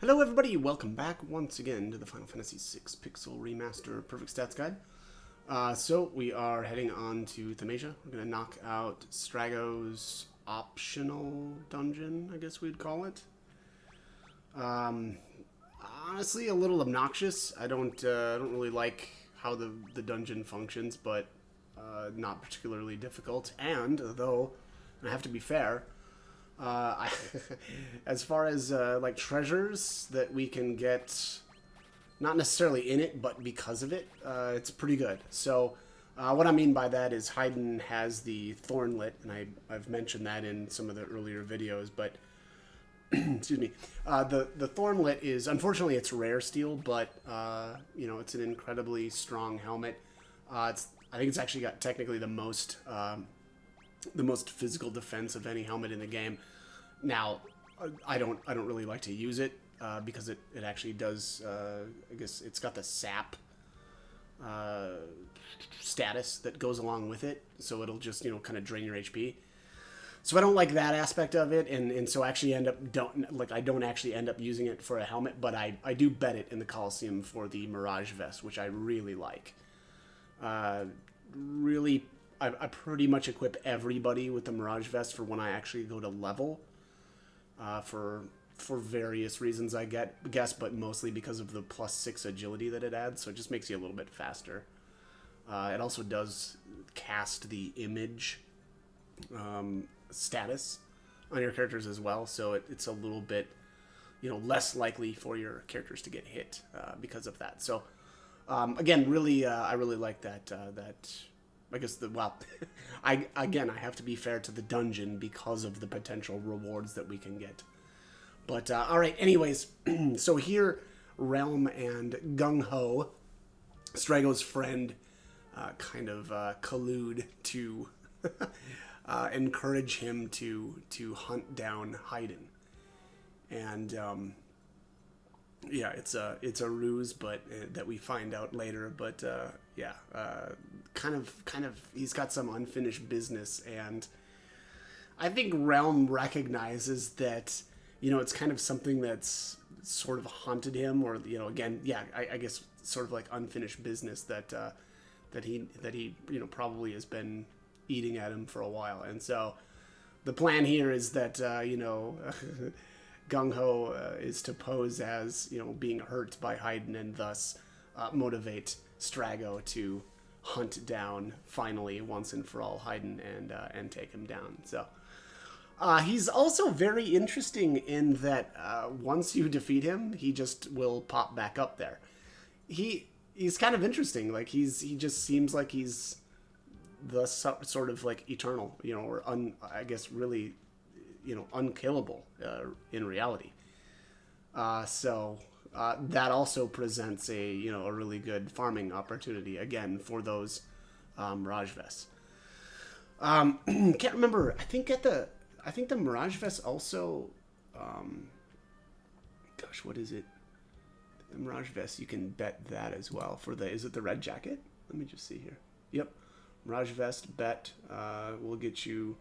Hello everybody, welcome back once again to the Final Fantasy VI Pixel Remaster Perfect Stats Guide. So we are heading on to Themasia. We're going to knock out Strago's optional dungeon, I guess we'd call it. Honestly, a little obnoxious. I don't really like how the dungeon functions, but not particularly difficult. And though, I have to be fair, as far as like treasures that we can get, not necessarily in it, but because of it, it's pretty good. So what I mean by that is Hidon has the Thornlit, and I've mentioned that in some of the earlier videos, but excuse me, the Thornlit is, unfortunately, it's rare steel, but you know, it's an incredibly strong helmet. I think it's actually got technically the most physical defense of any helmet in the game. Now, I don't really like to use it because it actually does. I guess it's got the sap status that goes along with it, so it'll just kind of drain your HP. So I don't like that aspect of it, and so I actually I don't actually end up using it for a helmet, but I do bet it in the Coliseum for the Mirage Vest, which I really like. Really, I pretty much equip everybody with the Mirage Vest for when I actually go to level, for various reasons I guess, but mostly because of the +6 agility that it adds, so it just makes you a little bit faster. It also does cast the image status on your characters as well, so it's a little bit less likely for your characters to get hit because of that. So again, really, I really like that. I guess I have to be fair to the dungeon because of the potential rewards that we can get. But all right, anyways, so here Realm and Gung Ho, Strago's friend, kind of collude to encourage him to hunt down Hidon, and yeah, it's a ruse, but that we find out later. But yeah, kind of, he's got some unfinished business, and I think Realm recognizes that it's kind of something that's sort of haunted him, or again, yeah, I guess sort of like unfinished business that he probably has been eating at him for a while, and so the plan here is that Gung Ho is to pose as being hurt by Hidon, and thus motivate Strago to hunt down finally once and for all Hidon and take him down. So he's also very interesting in that once you defeat him, he just will pop back up there. He's kind of interesting. Like he just seems like he's the sort of like eternal, or I guess really unkillable in reality. So that also presents a really good farming opportunity again for those Mirage Vests. Can't remember. I think the Mirage Vest also. Gosh, what is it? The Mirage Vest, you can bet that as well for is it the red jacket? Let me just see here. Yep, Mirage Vest bet will get you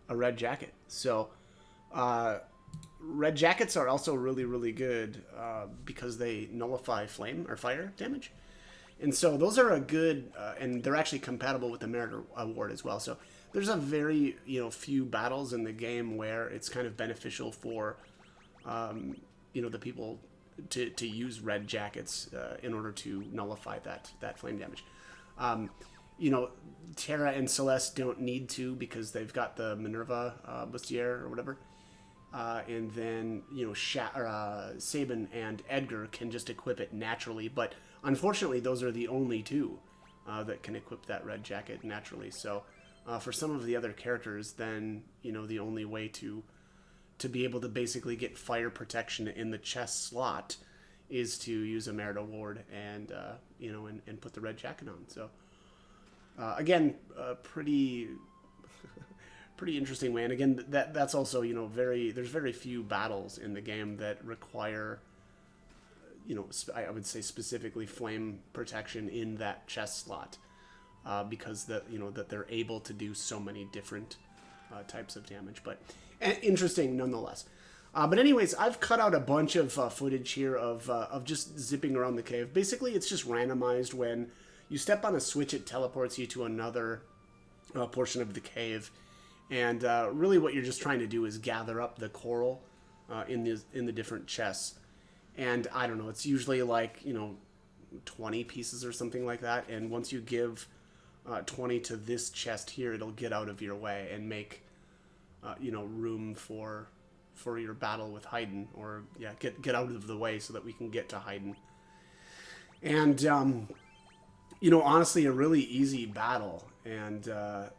a red jacket. So red jackets are also really, really good because they nullify flame or fire damage, and so those are a good and they're actually compatible with the Merit Award as well. So there's a very few battles in the game where it's kind of beneficial for the people to use red jackets in order to nullify that flame damage. Terra and Celeste don't need to because they've got the Minerva Bustier or whatever. And then, Sabin and Edgar can just equip it naturally. But unfortunately, those are the only two that can equip that red jacket naturally. So for some of the other characters, then, the only way to be able to basically get fire protection in the chest slot is to use a Merit Award and put the red jacket on. So again, pretty interesting way. And again, that's also there's very few battles in the game that require I would say specifically flame protection in that chest slot because that they're able to do so many different types of damage. But interesting nonetheless. But anyways, I've cut out a bunch of footage here of just zipping around the cave. Basically, it's just randomized. When you step on a switch, it teleports you to another portion of the cave. And really what you're just trying to do is gather up the coral in the different chests. And I don't know, it's usually like, 20 pieces or something like that. And once you give 20 to this chest here, it'll get out of your way and make, room for your battle with Hidon. Or, yeah, get out of the way so that we can get to Hidon. And, honestly, a really easy battle. And let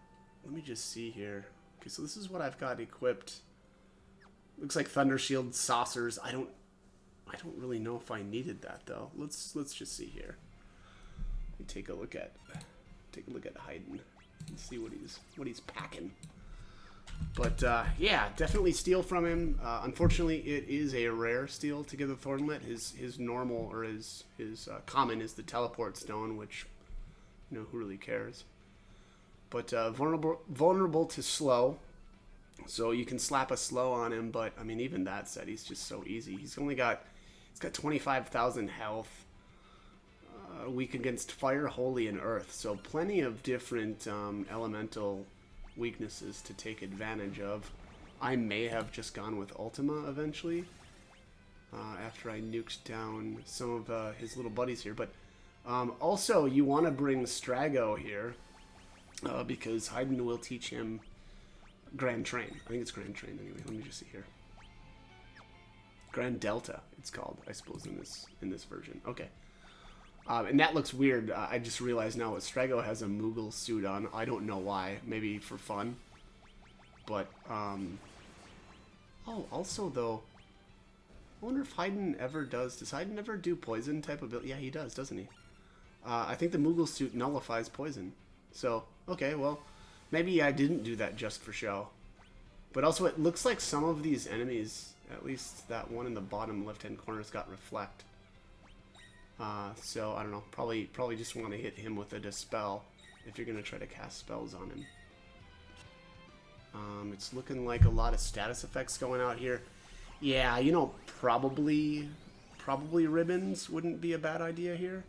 me just see here. Okay, so this is what I've got equipped. Looks like Thunder Shield saucers. I don't really know if I needed that though. Let's just see here. Let me take a look at Hidon and see what he's packing. But yeah, definitely steal from him. Unfortunately, it is a rare steal to get the Thornlet. His normal or his common is the Teleport Stone, which who really cares? But vulnerable to slow, so you can slap a slow on him. But I mean, even that said, he's just so easy. He's got 25,000 health. Weak against fire, holy, and earth. So plenty of different elemental weaknesses to take advantage of. I may have just gone with Ultima eventually after I nuked down some of his little buddies here. But also, you want to bring Strago here. Because Hidon will teach him Grand Train. I think it's Grand Train anyway. Let me just see here. Grand Delta, it's called, I suppose, in this version. Okay. And that looks weird. I just realized now that Strago has a Moogle suit on. I don't know why. Maybe for fun. But, oh, also, though, I wonder if Hidon ever does... Does Hidon ever do poison type ability? Yeah, he does, doesn't he? I think the Moogle suit nullifies poison. So, okay, well, maybe I didn't do that just for show. But also, it looks like some of these enemies, at least that one in the bottom left-hand corner, has got Reflect. So, I don't know, probably just want to hit him with a Dispel if you're going to try to cast spells on him. It's looking like a lot of status effects going out here. Yeah, probably ribbons wouldn't be a bad idea here.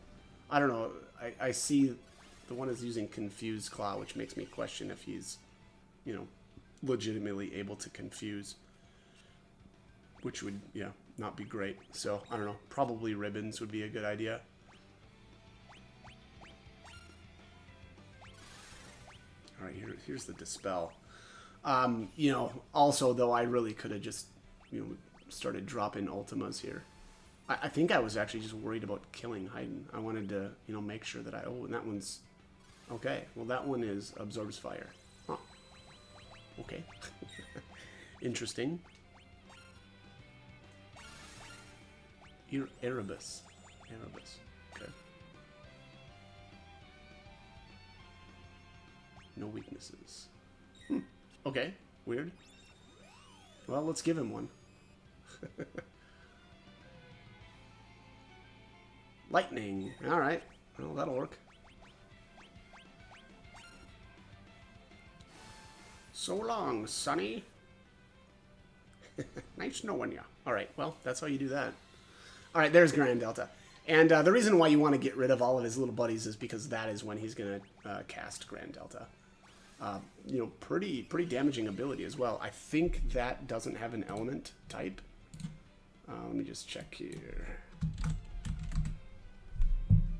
I don't know, I see... The one is using Confuse Claw, which makes me question if he's, legitimately able to confuse. Which would, yeah, not be great. So, I don't know. Probably ribbons would be a good idea. Alright, here's the Dispel. Also, though, I really could have just, started dropping Ultimas here. I think I was actually just worried about killing Hidon. I wanted to, make sure that oh, and that one's... Okay, well that one is absorbs fire. Huh. Okay. Interesting. Erebus. Okay. No weaknesses. Okay, weird. Well, let's give him one. Lightning. Alright. Well, that'll work. So long, Sonny. Nice knowing ya. Alright, well, that's how you do that. Alright, there's Grand Delta. And the reason why you want to get rid of all of his little buddies is because that is when he's going to cast Grand Delta. Pretty damaging ability as well. I think that doesn't have an element type. Let me just check here.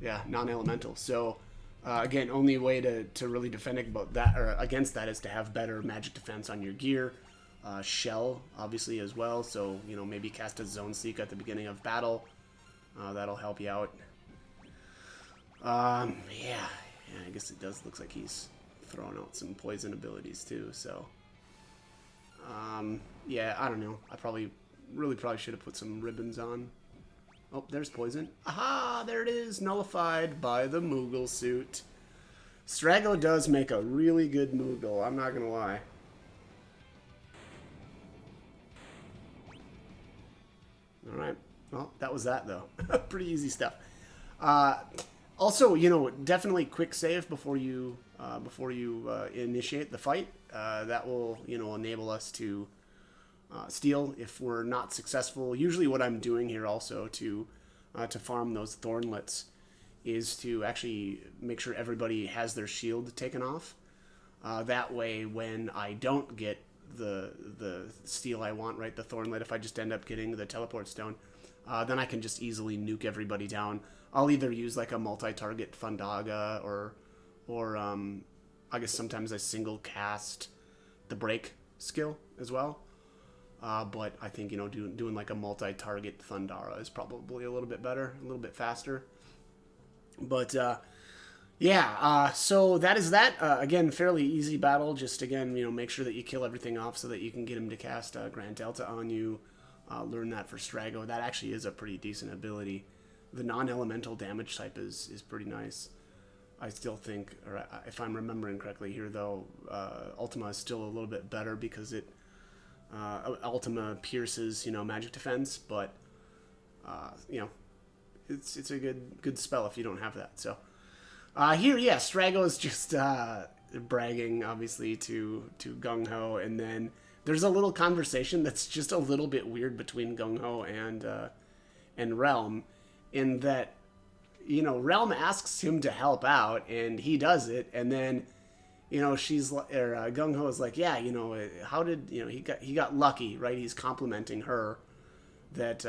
Yeah, non-elemental. So... again, only way to really defend about that or against that is to have better magic defense on your gear. Shell, obviously, as well. So, maybe cast a Zone Seek at the beginning of battle. That'll help you out. Yeah, I guess it does. Looks like he's throwing out some poison abilities, too. So, yeah, I don't know. I probably should have put some ribbons on. Oh, there's poison. Aha! There it is! Nullified by the Moogle suit. Strago does make a really good Moogle, I'm not gonna lie. Alright. Well, that was that, though. Pretty easy stuff. Also, definitely quick save before you initiate the fight. That will, enable us to steal if we're not successful. Usually what I'm doing here also to farm those thornlets is to actually make sure everybody has their shield taken off. That way, when I don't get the steal I want, right, the thornlet, if I just end up getting the teleport stone, then I can just easily nuke everybody down. I'll either use like a multi-target Fundaga or I guess sometimes I single cast the break skill as well. But I think, doing like a multi-target Thundara is probably a little bit better, a little bit faster. But, so that is that. Again, fairly easy battle. Just, again, make sure that you kill everything off so that you can get him to cast Grand Delta on you. Learn that for Strago. That actually is a pretty decent ability. The non-elemental damage type is pretty nice. I still think, or if I'm remembering correctly here, though, Ultima is still a little bit better because it Ultima pierces, magic defense, but it's a good spell if you don't have that. So here, Strago is just bragging, obviously, to Gung Ho, and then there's a little conversation that's just a little bit weird between Gung Ho and Realm, in that Realm asks him to help out, and he does it, and then Gung Ho is like, yeah, how did he got lucky, right? He's complimenting her that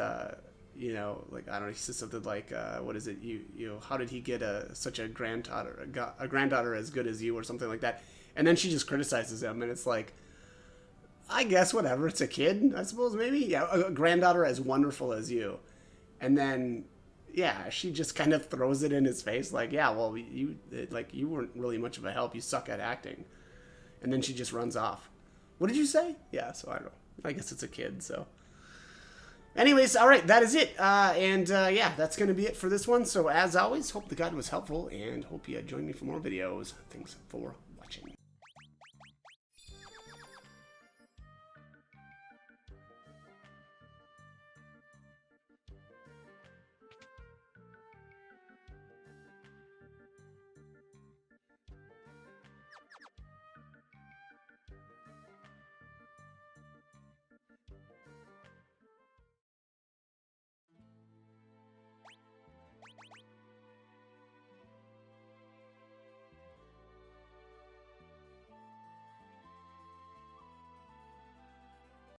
like, I don't know, he says something like, what is it, how did he get such a granddaughter as good as you, or something like that, and then she just criticizes him, and it's like, I guess whatever, it's a kid, I suppose, maybe, a granddaughter as wonderful as you, and then she just kind of throws it in his face, like, yeah, well, you weren't really much of a help, you suck at acting, and then she just runs off. What did you say? Yeah, so I don't know, I guess it's a kid, so. Anyways, all right, that is it, that's going to be it for this one. So as always, hope the guide was helpful, and hope you join me for more videos. Thanks for